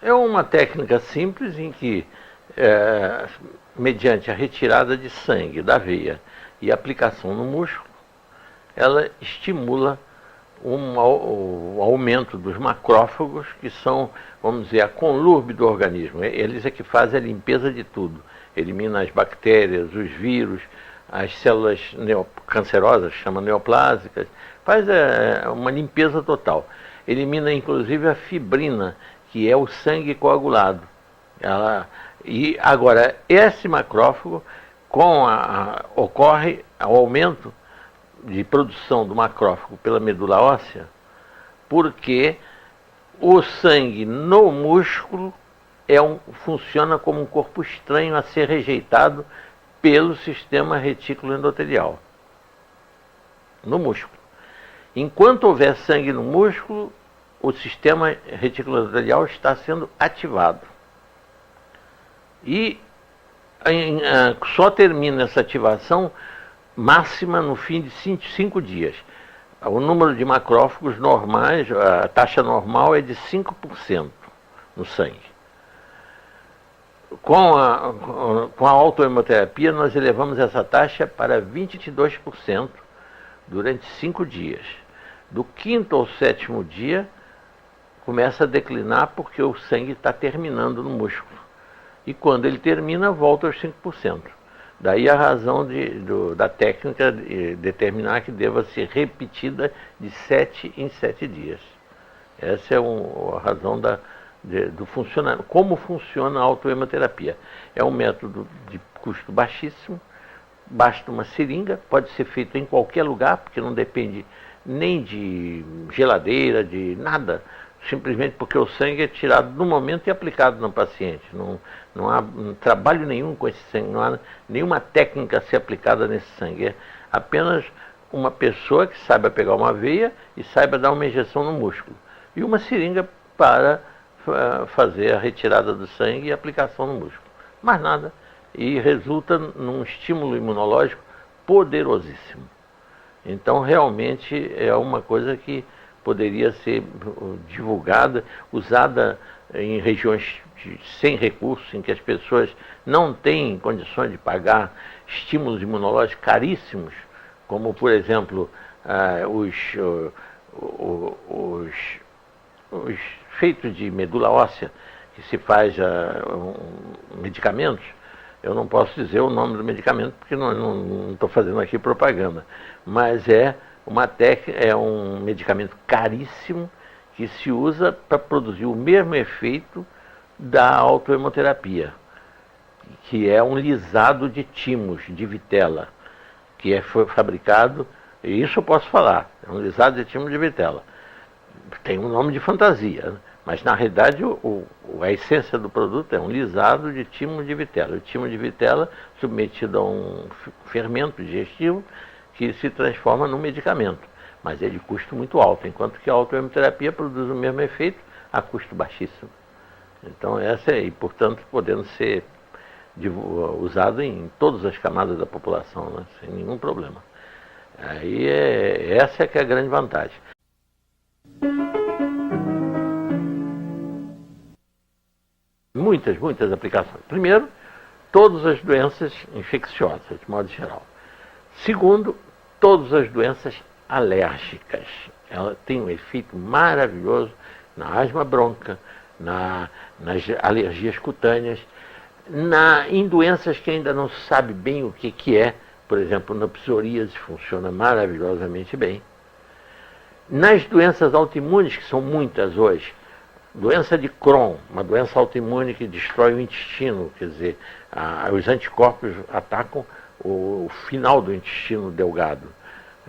É uma técnica simples em que, mediante a retirada de sangue da veia e aplicação no músculo, ela estimula o aumento dos macrófagos, que são, vamos dizer, a conlurbe do organismo. Eles é que fazem a limpeza de tudo. Elimina as bactérias, os vírus, as células cancerosas, chama neoplásicas, faz uma limpeza total. Elimina inclusive a fibrina, que é o sangue coagulado. E agora, esse macrófago, ocorre o aumento de produção do macrófago pela medula óssea, porque o sangue no músculo funciona como um corpo estranho a ser rejeitado pelo sistema retículo endotelial. No músculo. Enquanto houver sangue no músculo, o sistema retículo endotelial está sendo ativado. E só termina essa ativação máxima no fim de 5 dias. O número de macrófagos normais, a taxa normal é de 5% no sangue. Com a autohemoterapia, nós elevamos essa taxa para 22% durante 5 dias. Do 5º ao 7º dia, começa a declinar porque o sangue está terminando no músculo. E quando ele termina, volta aos 5%. Daí a razão da técnica de determinar que deva ser repetida de 7 em 7 dias. Essa é a razão do funcionamento. Como funciona a autohemoterapia? É um método de custo baixíssimo, basta uma seringa, pode ser feito em qualquer lugar, porque não depende nem de geladeira, de nada, simplesmente porque o sangue é tirado no momento e aplicado no paciente. Não há trabalho nenhum com esse sangue, não há nenhuma técnica a ser aplicada nesse sangue. É apenas uma pessoa que saiba pegar uma veia e saiba dar uma injeção no músculo. E uma seringa para fazer a retirada do sangue e a aplicação no músculo. Mais nada. E resulta num estímulo imunológico poderosíssimo. Então, realmente, é uma coisa que poderia ser divulgada, usada em regiões sem recursos, em que as pessoas não têm condições de pagar estímulos imunológicos caríssimos, como, por exemplo, os feitos de medula óssea, que se faz medicamentos. Eu não posso dizer o nome do medicamento, porque não estou fazendo aqui propaganda, mas é um medicamento caríssimo que se usa para produzir o mesmo efeito da autohemoterapia, que é um lisado de timos, de vitela, que foi fabricado, e isso eu posso falar, é um lisado de timos de vitela. Tem um nome de fantasia, né? Mas na realidade a essência do produto é um lisado de timo de vitela. O timo de vitela submetido a um fermento digestivo que se transforma num medicamento, mas é de custo muito alto, enquanto que a autohemoterapia produz o mesmo efeito a custo baixíssimo. Então e portanto podendo ser usado em todas as camadas da população, né? Sem nenhum problema. Aí essa é que é a grande vantagem. Muitas aplicações. Primeiro, todas as doenças infecciosas, de modo geral. Segundo, todas as doenças alérgicas. Ela tem um efeito maravilhoso na asma bronca, nas alergias cutâneas, em doenças que ainda não se sabe bem o que é. Por exemplo, na psoríase funciona maravilhosamente bem. Nas doenças autoimunes, que são muitas hoje, doença de Crohn, uma doença autoimune que destrói o intestino, quer dizer, os anticorpos atacam o final do intestino delgado.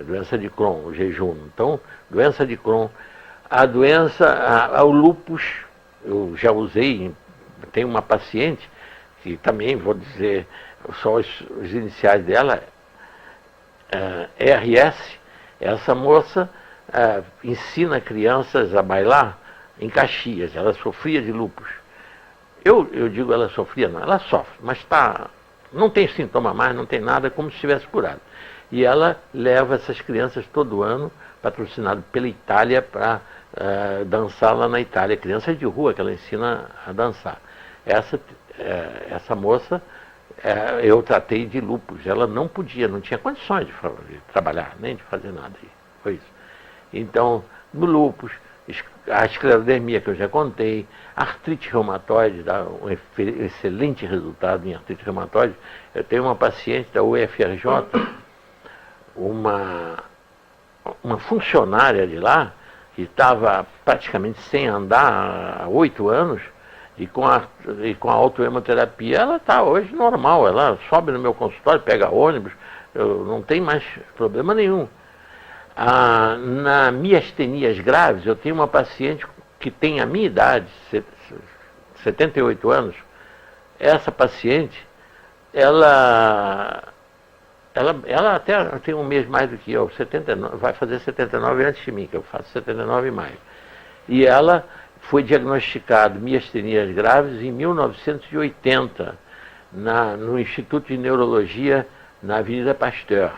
A doença de Crohn, o jejum. Então, doença de Crohn. O lúpus, eu já usei, tem uma paciente que também, vou dizer, só os iniciais dela, RS, essa moça ensina crianças a bailar em Caxias. Ela sofria de lúpus. Eu digo ela sofria, não, ela sofre, mas não tem sintoma mais, não tem nada, como se estivesse curado. E ela leva essas crianças todo ano, patrocinado pela Itália, para dançar lá na Itália. Crianças de rua que ela ensina a dançar. Essa moça, eu tratei de lúpus. Ela não podia, não tinha condições de trabalhar, nem de fazer nada. Foi isso. Então, no lúpus, a esclerodermia que eu já contei, artrite reumatoide, dá um excelente resultado em artrite reumatoide. Eu tenho uma paciente da UFRJ, uma funcionária de lá, que estava praticamente sem andar há 8 anos, e com a autohemoterapia ela está hoje normal, ela sobe no meu consultório, pega ônibus, não tem mais problema nenhum. Na miastenias graves, eu tenho uma paciente que tem a minha idade, 78 anos. Essa paciente, ela até tem um mês mais do que eu, 79, vai fazer 79 antes de mim, que eu faço 79 em maio. E ela foi diagnosticada miastenias graves em 1980, no Instituto de Neurologia, na Avenida Pasteur.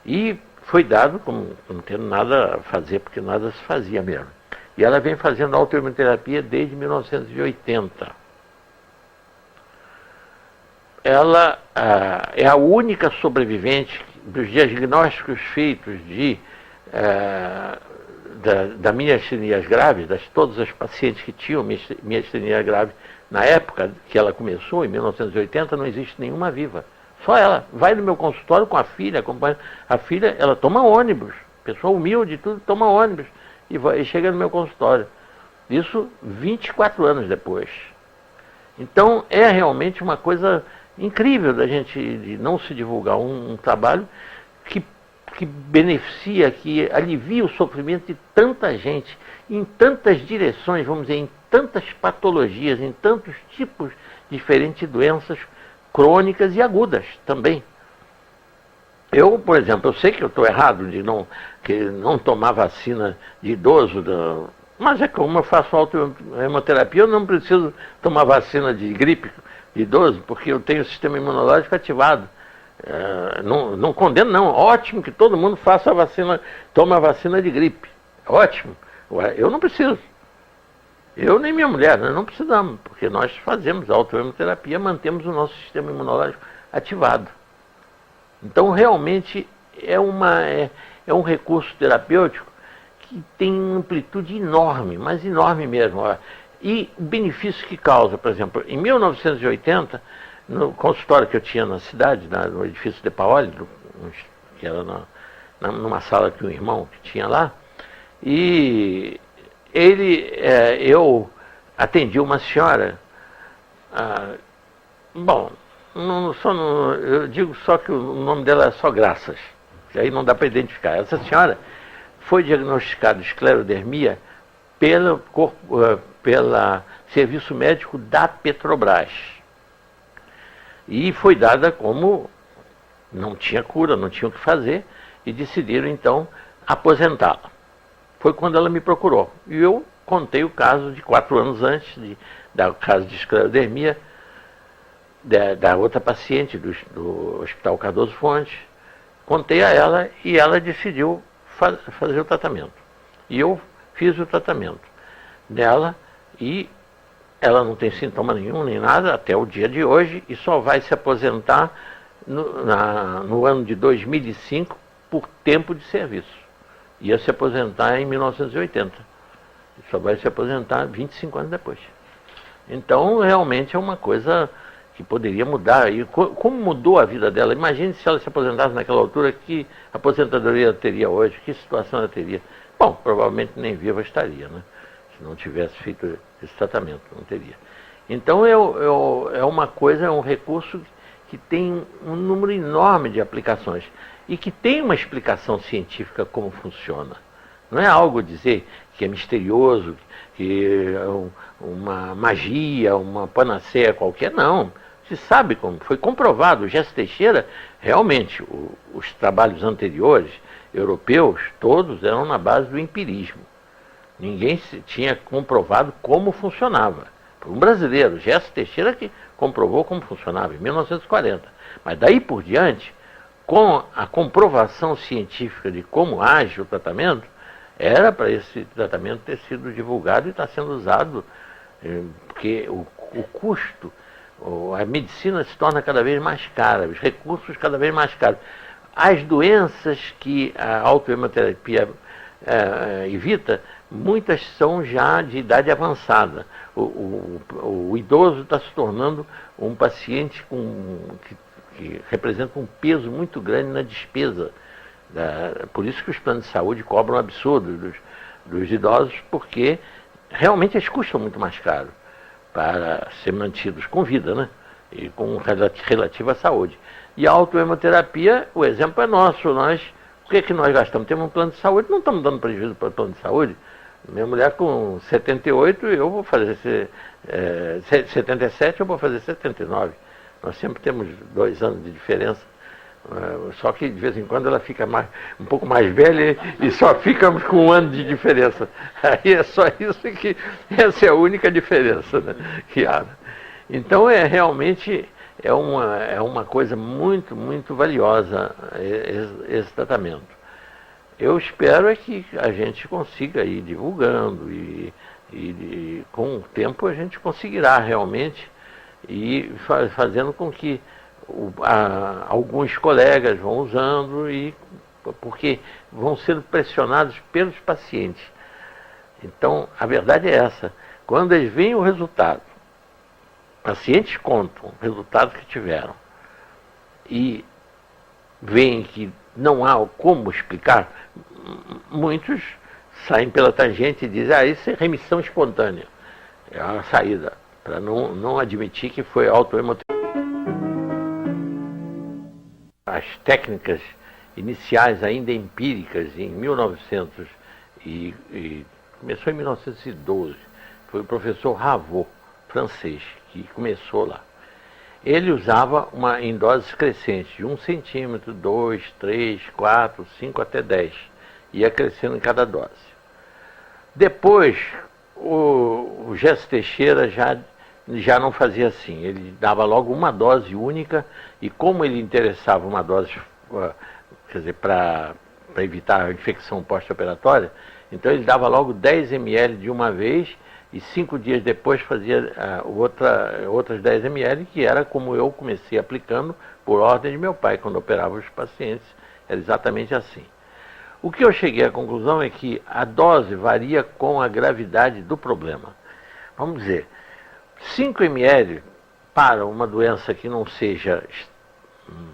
E foi dado, como não tendo nada a fazer, porque nada se fazia mesmo. E ela vem fazendo autoimunoterapia desde 1980. Ela é a única sobrevivente dos diagnósticos feitos da miastenias graves, todas as pacientes que tinham miastenia grave, na época que ela começou, em 1980, não existe nenhuma viva. Só ela. Vai no meu consultório com a filha, acompanha. A filha, ela toma ônibus. Pessoa humilde e tudo, toma ônibus. E chega no meu consultório. Isso 24 anos depois. Então, é realmente uma coisa incrível da gente de não se divulgar um trabalho que beneficia, que alivia o sofrimento de tanta gente, em tantas direções, vamos dizer, em tantas patologias, em tantos tipos diferentes de doenças crônicas e agudas também. Eu, por exemplo, eu sei que eu estou errado de não tomar vacina de idoso, mas é como eu faço autohemoterapia, eu não preciso tomar vacina de gripe de idoso, porque eu tenho o sistema imunológico ativado. Não condeno, não. Ótimo que todo mundo faça a vacina, tome a vacina de gripe. Ótimo. Eu não preciso. Eu nem minha mulher, nós não precisamos, porque nós fazemos autoimunoterapia, mantemos o nosso sistema imunológico ativado. Então, realmente, é um recurso terapêutico que tem uma amplitude enorme, mas enorme mesmo. E o benefício que causa, por exemplo, em 1980, no consultório que eu tinha na cidade, no edifício de Paoli, que era numa sala que um irmão que tinha lá, e eu atendi uma senhora, eu digo só que o nome dela é só Graças, que aí não dá para identificar. Essa senhora foi diagnosticada de esclerodermia pelo serviço médico da Petrobras. E foi dada como não tinha cura, não tinha o que fazer, e decidiram então aposentá-la. Foi quando ela me procurou. E eu contei o caso de 4 anos antes, do caso de esclerodermia, da outra paciente do Hospital Cardoso Fontes. Contei a ela e ela decidiu fazer o tratamento. E eu fiz o tratamento dela e ela não tem sintoma nenhum, nem nada, até o dia de hoje, e só vai se aposentar no ano de 2005 por tempo de serviço. Ia se aposentar em 1980. Só vai se aposentar 25 anos depois. Então, realmente é uma coisa que poderia mudar. E como mudou a vida dela? Imagine se ela se aposentasse naquela altura, que aposentadoria ela teria hoje, que situação ela teria. Bom, provavelmente nem viva estaria, né? Se não tivesse feito esse tratamento, não teria. Então, é uma coisa, é um recurso que tem um número enorme de aplicações e que tem uma explicação científica como funciona. Não é algo dizer que é misterioso, que é uma magia, uma panaceia qualquer, não. Se sabe como, foi comprovado. O Jesse Teixeira, realmente, os trabalhos anteriores, europeus, todos eram na base do empirismo. Ninguém tinha comprovado como funcionava. Um brasileiro, Jesse Teixeira, que comprovou como funcionava em 1940. Mas daí por diante, com a comprovação científica de como age o tratamento, Era para esse tratamento ter sido divulgado e está sendo usado, porque o custo, a medicina se torna cada vez mais cara, os recursos cada vez mais caros. As doenças que a autohemoterapia evita, muitas são já de idade avançada. O idoso está se tornando um paciente que representa um peso muito grande na despesa. Por isso que os planos de saúde cobram um absurdo dos idosos, porque realmente eles custam muito mais caro para ser mantidos com vida, né? E com relativa saúde. E a autohemoterapia, o exemplo é nosso. O que nós gastamos? Temos um plano de saúde, não estamos dando prejuízo para o plano de saúde. Minha mulher com 78, eu vou fazer 77, eu vou fazer 79. Nós sempre temos 2 anos de diferença. Só que de vez em quando ela fica um pouco mais velha e só ficamos com 1 ano de diferença. Aí é só isso que essa é a única diferença, né, que há. Então realmente é uma coisa muito, muito valiosa esse tratamento. Eu espero que a gente consiga ir divulgando e com o tempo a gente conseguirá realmente ir fazendo com que alguns colegas vão usando, porque vão sendo pressionados pelos pacientes. Então, a verdade é essa. Quando eles veem o resultado, pacientes contam o resultado que tiveram e veem que não há como explicar, muitos saem pela tangente e dizem, isso é remissão espontânea. É a saída, para não admitir que foi autohemoterapia. As técnicas iniciais, ainda empíricas, em 1900, começou em 1912, foi o professor Ravoux, francês, que começou lá. Ele usava em doses crescentes, de 1 centímetro, 2, 3, 4, 5 até 10. Ia crescendo em cada dose. Depois, o Gesso Teixeira já não fazia assim. Ele dava logo uma dose única, e como ele interessava uma dose, quer dizer, para evitar a infecção pós-operatória, então ele dava logo 10 ml de uma vez, e 5 dias depois fazia outras 10 ml, que era como eu comecei aplicando por ordem de meu pai, quando operava os pacientes. Era exatamente assim. O que eu cheguei à conclusão é que a dose varia com a gravidade do problema. Vamos dizer, 5 ml para uma doença que não seja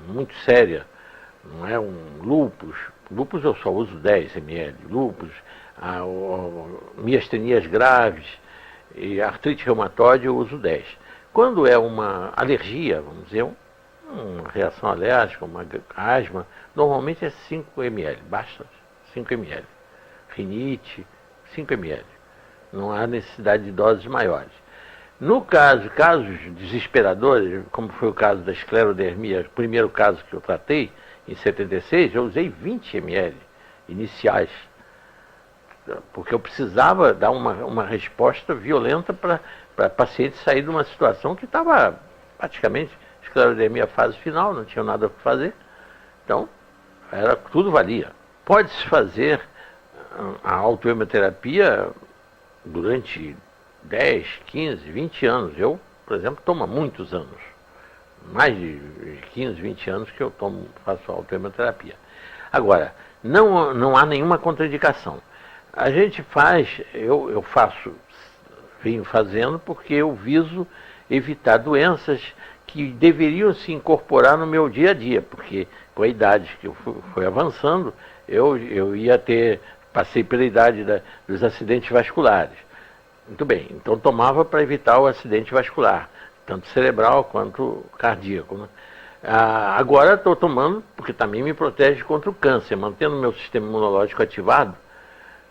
muito séria, não é um lúpus. Lúpus eu só uso 10 ml. Lúpus, miastenias graves e artrite reumatoide eu uso 10. Quando é uma alergia, vamos dizer, uma reação alérgica, uma asma, normalmente é 5 ml, basta 5 ml. Rinite, 5 ml. Não há necessidade de doses maiores. No casos desesperadores, como foi o caso da esclerodermia, o primeiro caso que eu tratei, em 76, eu usei 20 ml iniciais, porque eu precisava dar uma resposta violenta para paciente sair de uma situação que estava praticamente esclerodermia fase final, não tinha nada para fazer. Então, tudo valia. Pode-se fazer a autohemoterapia durante 10, 15, 20 anos. Eu, por exemplo, tomo há muitos anos. Mais de 15, 20 anos que eu faço autohemoterapia. Agora, não há nenhuma contraindicação. A gente eu venho fazendo porque eu viso evitar doenças que deveriam se incorporar no meu dia a dia, porque com a idade que eu fui avançando, eu passei pela idade dos acidentes vasculares. Muito bem, então tomava para evitar o acidente vascular, tanto cerebral quanto cardíaco, né? Agora estou tomando porque também me protege contra o câncer, mantendo meu sistema imunológico ativado.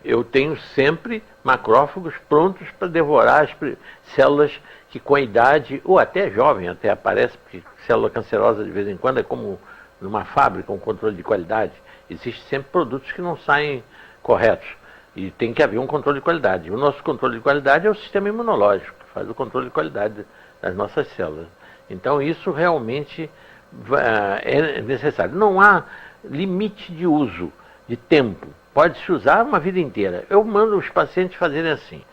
Eu tenho sempre macrófagos prontos para devorar as células que com a idade, ou até jovem, até aparece, porque célula cancerosa de vez em quando é como numa fábrica, um controle de qualidade. Existem sempre produtos que não saem corretos. E tem que haver um controle de qualidade. O nosso controle de qualidade é o sistema imunológico, que faz o controle de qualidade das nossas células. Então isso realmente é necessário. Não há limite de uso, de tempo. Pode-se usar uma vida inteira. Eu mando os pacientes fazerem assim.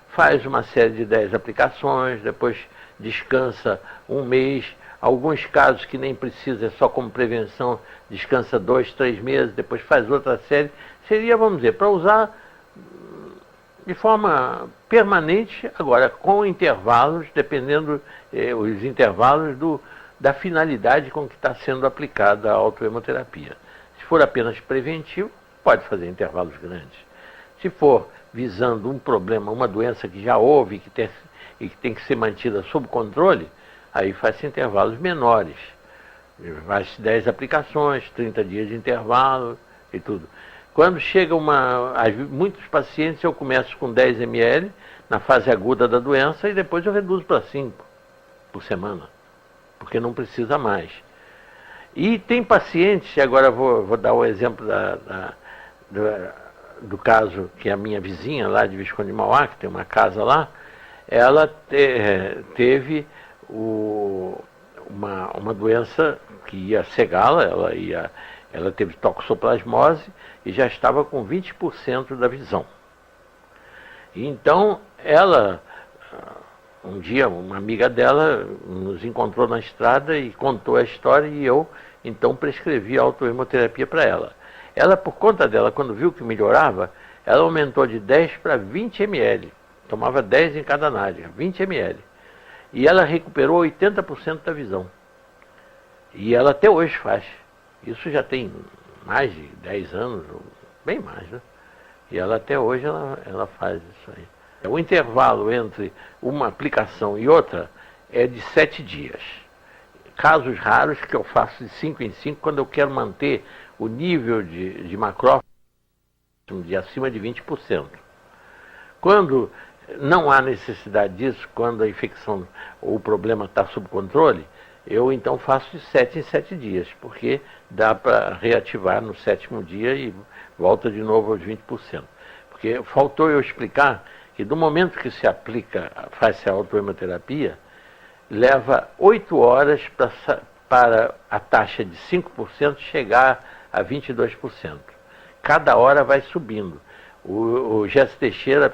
Faz uma série de 10 aplicações, depois descansa um mês. Alguns casos que nem precisa, é só como prevenção, descansa 2, 3 meses, depois faz outra série. Seria, vamos dizer, para usar de forma permanente, agora com intervalos, dependendo os intervalos da finalidade com que está sendo aplicada a autohemoterapia. Se for apenas preventivo, pode fazer intervalos grandes. Se for visando um problema, uma doença que já houve e que tem que ser mantida sob controle, aí faz intervalos menores. Faz 10 aplicações, 30 dias de intervalo e tudo. Quando chega muitos pacientes eu começo com 10 ml na fase aguda da doença e depois eu reduzo para 5 por semana, porque não precisa mais. E tem pacientes, agora vou dar o exemplo do caso que a minha vizinha lá de Visconde de Mauá, que tem uma casa lá, ela teve uma doença que ia cegá-la, ela teve toxoplasmose e já estava com 20% da visão. E então um dia uma amiga dela nos encontrou na estrada e contou a história e eu então prescrevi a autohemoterapia para ela. Ela, por conta dela, quando viu que melhorava, ela aumentou de 10 para 20 ml. Tomava 10 em cada nádia, 20 ml. E ela recuperou 80% da visão. E ela até hoje faz. Isso já tem mais de 10 anos, bem mais, né? E ela até hoje ela faz isso aí. O intervalo entre uma aplicação e outra é de 7 dias. Casos raros que eu faço de 5 em 5 quando eu quero manter o nível de macrófago de acima de 20%. Quando não há necessidade disso, quando a infecção ou o problema está sob controle, eu então faço de 7 em 7 dias, porque dá para reativar no 7º dia e volta de novo aos 20%. Porque faltou eu explicar que do momento que se faz-se a autohemoterapia, leva 8 horas para a taxa de 5% chegar a 22%. Cada hora vai subindo. O Jesse Teixeira,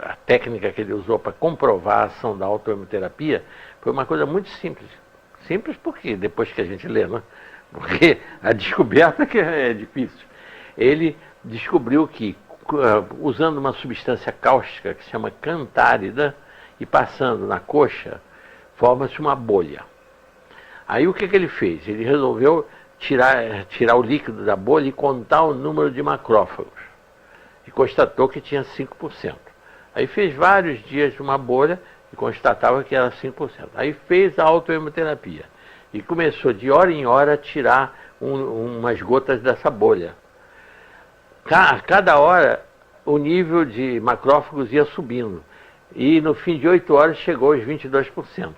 a técnica que ele usou para comprovar a ação da autohemoterapia, foi uma coisa muito simples. Simples porque depois que a gente lê, né? Porque a descoberta que é difícil. Ele descobriu que, usando uma substância cáustica que se chama cantárida, e passando na coxa, forma-se uma bolha. Aí o que ele fez? Ele resolveu tirar o líquido da bolha e contar o número de macrófagos. E constatou que tinha 5%. Aí fez vários dias de uma bolha e constatava que era 5%. Aí fez a autohemoterapia e começou de hora em hora a tirar umas gotas dessa bolha. A cada hora o nível de macrófagos ia subindo e no fim de 8 horas chegou aos 22%.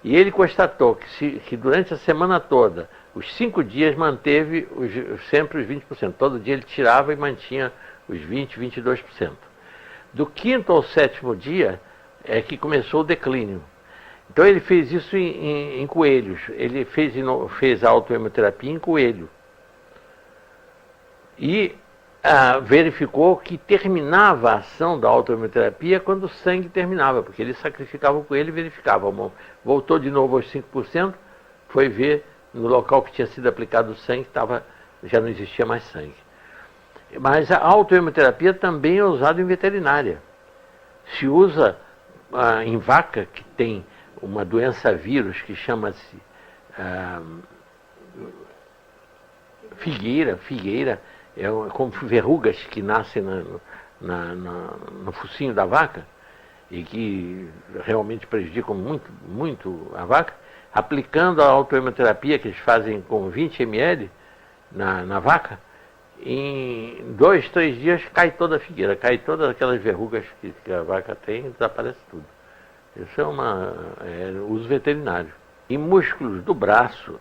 E ele constatou que durante a semana toda, os 5 dias manteve sempre os 20%. Todo dia ele tirava e mantinha os 20%, 22%. Do 5º ao 7º dia é que começou o declínio. Então ele fez isso em coelhos. Ele fez a autohemoterapia em coelho. E verificou que terminava a ação da autohemoterapia quando o sangue terminava, porque ele sacrificava o coelho e verificava. Voltou de novo aos 5%, foi ver no local que tinha sido aplicado o sangue, já não existia mais sangue. Mas a autohemoterapia também é usada em veterinária. Se usa em vaca que tem uma doença vírus que chama-se figueira, como verrugas que nascem no focinho da vaca e que realmente prejudicam muito, muito a vaca. Aplicando a autohemoterapia que eles fazem com 20 ml na vaca, em 2, 3 dias cai toda a figueira, cai todas aquelas verrugas que a vaca tem e desaparece tudo. Isso é uso veterinário. Em músculos do braço,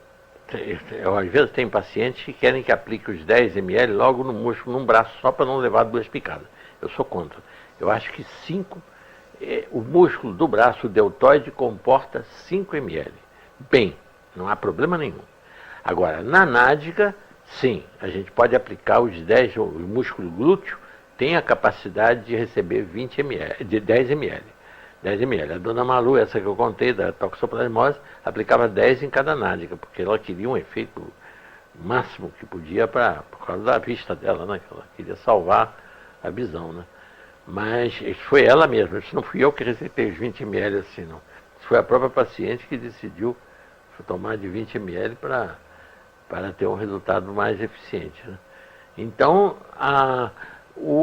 às vezes tem pacientes que querem que aplique os 10 ml logo no músculo, num braço, só para não levar 2 picadas. Eu sou contra. Eu acho que 5, o músculo do braço, o deltoide, comporta 5 ml. Bem, não há problema nenhum. Agora, na nádiga, Sim, a gente pode aplicar os 10, o músculo glúteo tem a capacidade de receber 20 ml, de 10 ml. 10 ml. A dona Malu, essa que eu contei, da toxoplasmose, aplicava 10 em cada nádega, porque ela queria um efeito máximo que podia por causa da vista dela, né? Que ela queria salvar a visão, né? Mas isso foi ela mesma, isso não fui eu que receitei os 20 ml assim, não. Isso foi a própria paciente que decidiu tomar de 20 ml para ter um resultado mais eficiente, né? Então,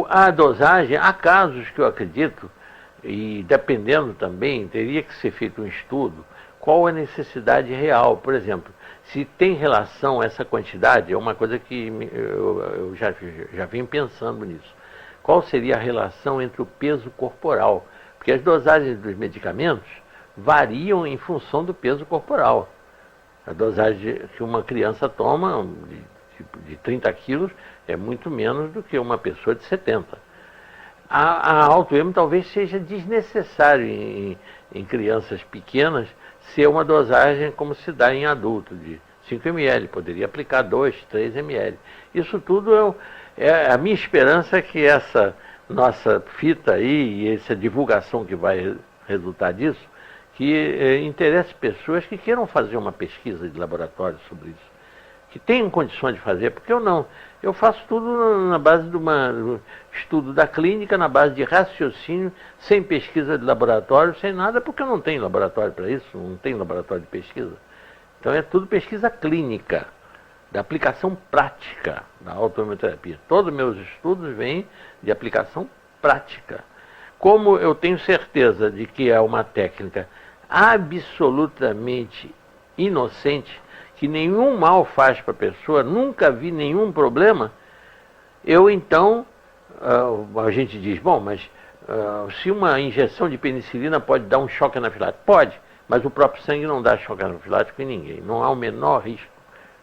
a dosagem, há casos que eu acredito, e dependendo também, teria que ser feito um estudo, qual a necessidade real. Por exemplo, se tem relação essa quantidade, é uma coisa que eu já vim pensando nisso. Qual seria a relação entre o peso corporal? Porque as dosagens dos medicamentos variam em função do peso corporal. A dosagem que uma criança toma de 30 quilos é muito menos do que uma pessoa de 70. A auto-emo talvez seja desnecessário em crianças pequenas ser uma dosagem como se dá em adulto, de 5 ml, poderia aplicar 2, 3 ml. Isso tudo a minha esperança é que essa nossa fita aí e essa divulgação que vai resultar disso, que interesse pessoas que queiram fazer uma pesquisa de laboratório sobre isso, que tenham condições de fazer, porque eu não. Eu faço tudo na base do estudo da clínica, na base de raciocínio, sem pesquisa de laboratório, sem nada, porque eu não tenho laboratório para isso, não tenho laboratório de pesquisa. Então é tudo pesquisa clínica, da aplicação prática da autoimunoterapia. Todos os meus estudos vêm de aplicação prática. Como eu tenho certeza de que é uma técnica absolutamente inocente, que nenhum mal faz para a pessoa, nunca vi nenhum problema, eu então, a gente diz, bom, mas se uma injeção de penicilina pode dar um choque anafilático? Pode, mas o próprio sangue não dá choque anafilático em ninguém, não há o menor risco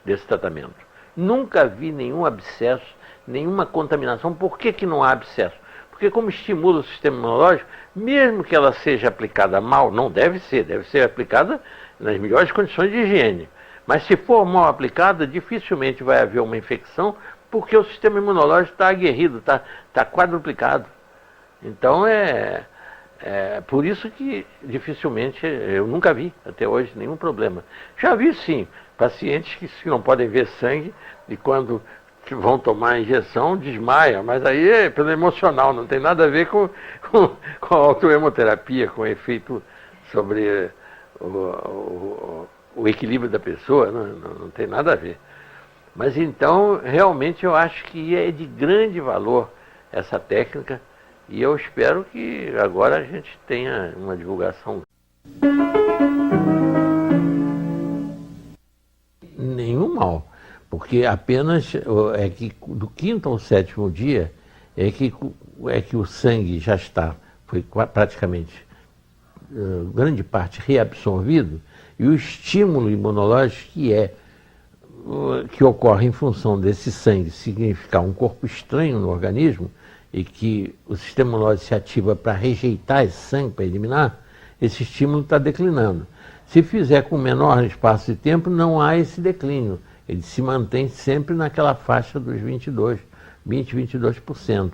desse tratamento. Nunca vi nenhum abscesso, nenhuma contaminação. Por que não há abscesso? Porque como estimula o sistema imunológico, mesmo que ela seja aplicada mal, não deve ser aplicada nas melhores condições de higiene. Mas se for mal aplicada, dificilmente vai haver uma infecção, porque o sistema imunológico está aguerrido, está quadruplicado. Então por isso que dificilmente, eu nunca vi até hoje nenhum problema. Já vi sim, pacientes que não podem ver sangue e quando vão tomar a injeção desmaiam, mas aí é pelo emocional, não tem nada a ver com a autoemoterapia, com o efeito sobre o equilíbrio da pessoa, não tem nada a ver. Mas então, realmente eu acho que é de grande valor essa técnica e eu espero que agora a gente tenha uma divulgação. Nenhum mal, porque apenas é que do 5º ao 7º dia é que o sangue já foi praticamente grande parte reabsorvido e o estímulo imunológico que ocorre em função desse sangue significar um corpo estranho no organismo e que o sistema imunológico se ativa para rejeitar esse sangue, para eliminar, esse estímulo está declinando. Se fizer com menor espaço de tempo, não há esse declínio. Ele se mantém sempre naquela faixa dos 22%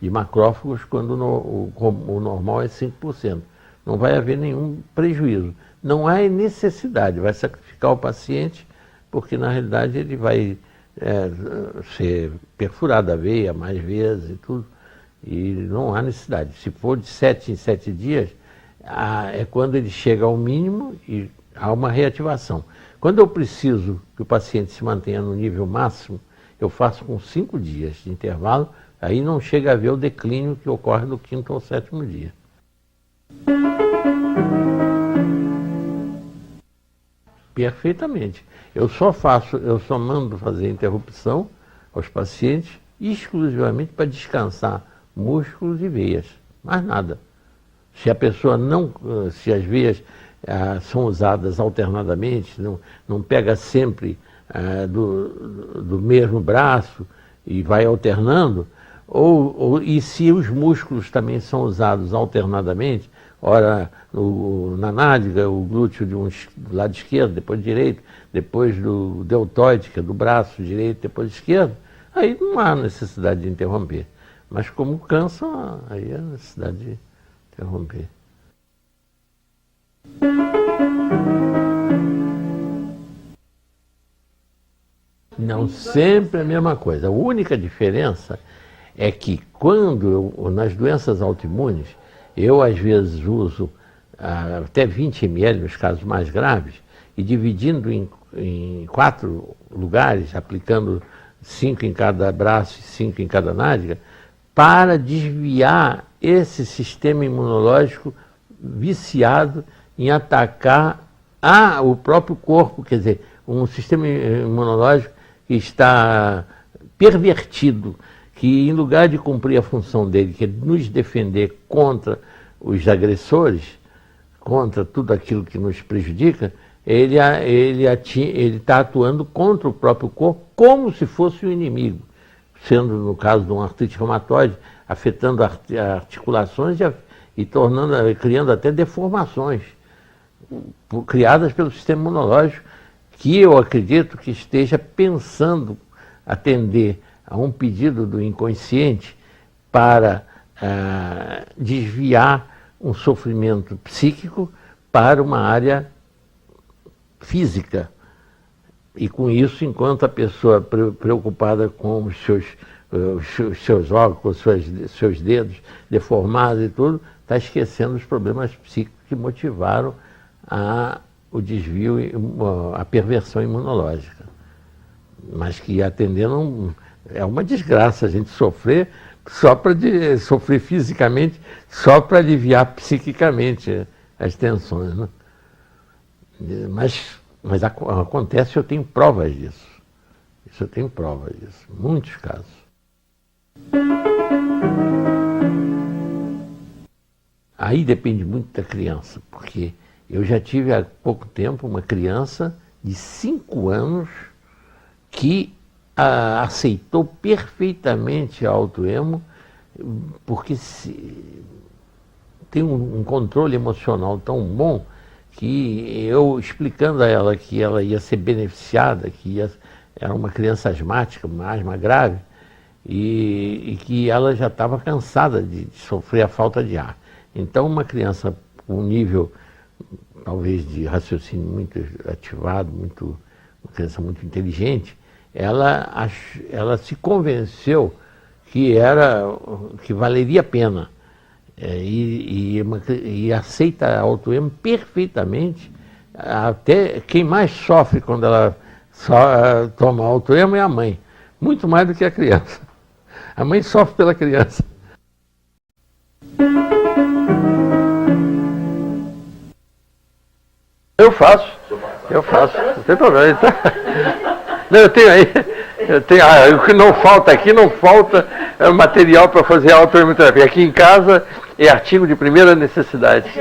de macrófagos, quando o normal é 5%. Não vai haver nenhum prejuízo. Não há necessidade, vai sacrificar o paciente, porque na realidade ele vai ser perfurado a veia mais vezes e tudo, e não há necessidade. Se for de 7 em 7 dias, é quando ele chega ao mínimo e há uma reativação. Quando eu preciso que o paciente se mantenha no nível máximo, eu faço com 5 dias de intervalo, aí não chega a ver o declínio que ocorre do 5º ao 7º dia. Perfeitamente. Eu só mando fazer interrupção aos pacientes exclusivamente para descansar músculos e veias, mais nada. Se a pessoa se as veias são usadas alternadamente, não pega sempre do mesmo braço e vai alternando, e se os músculos também são usados alternadamente, ora na nádega, o glúteo do lado esquerdo, depois do direito, depois do deltoide, que é do braço direito, depois do esquerdo, aí não há necessidade de interromper. Mas como cansam, aí há necessidade de interromper. Não sempre a mesma coisa. A única diferença é que nas doenças autoimunes, eu às vezes uso até 20 ml nos casos mais graves, e dividindo em 4 lugares, aplicando 5 em cada braço e 5 em cada nádega, para desviar esse sistema imunológico viciado em atacar o próprio corpo, quer dizer, um sistema imunológico que está pervertido, que em lugar de cumprir a função dele, que é nos defender contra os agressores, contra tudo aquilo que nos prejudica, ele está atuando contra o próprio corpo como se fosse um inimigo, sendo, no caso de uma artrite reumatoide, afetando articulações e criando até deformações criadas pelo sistema imunológico, que eu acredito que esteja pensando atender a um pedido do inconsciente para desviar um sofrimento psíquico para uma área física. E com isso, enquanto a pessoa preocupada com os seus órgãos, com os seus dedos deformados e tudo, está esquecendo os problemas psíquicos que motivaram o desvio, a perversão imunológica. Mas que atender é uma desgraça a gente sofrer sofrer fisicamente só para aliviar psiquicamente as tensões, né? Mas acontece, eu tenho provas disso. Isso eu tenho provas disso, muitos casos. Aí depende muito da criança, porque eu já tive há pouco tempo uma criança de 5 anos que aceitou perfeitamente a autoemo, porque tem um controle emocional tão bom que eu, explicando a ela que ela ia ser beneficiada, era uma criança asmática, uma asma grave, e que ela já estava cansada de sofrer a falta de ar. Então, uma criança com um nível, talvez, de raciocínio muito ativado, uma criança muito inteligente, ela se convenceu que valeria a pena. E aceita a autoemo perfeitamente. Até quem mais sofre quando ela toma autoemo é a mãe, muito mais do que a criança. A mãe sofre pela criança. Eu faço, não tem problema. Não, eu tenho o que não falta aqui, não falta material para fazer autoimunoterapia. Aqui em casa é artigo de primeira necessidade.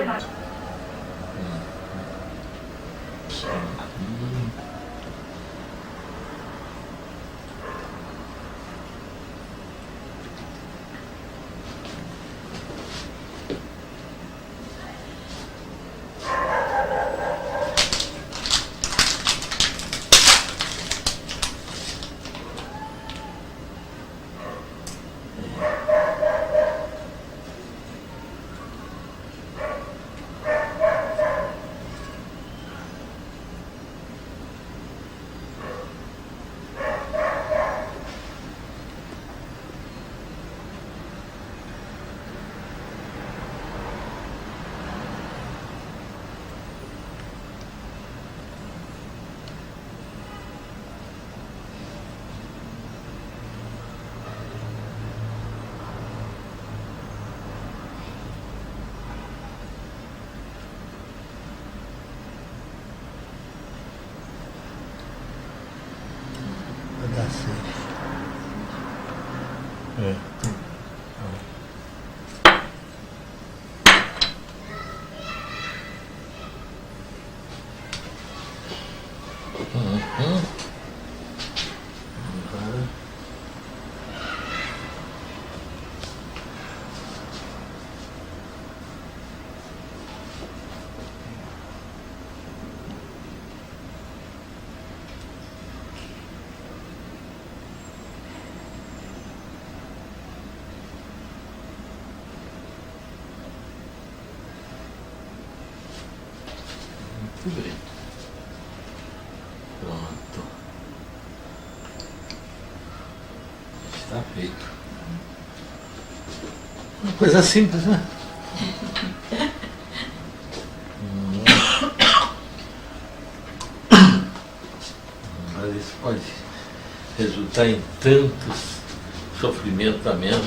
Muito bem. Pronto. Está feito. Uma coisa simples, né? Mas isso pode resultar em tantos sofrimentos a menos.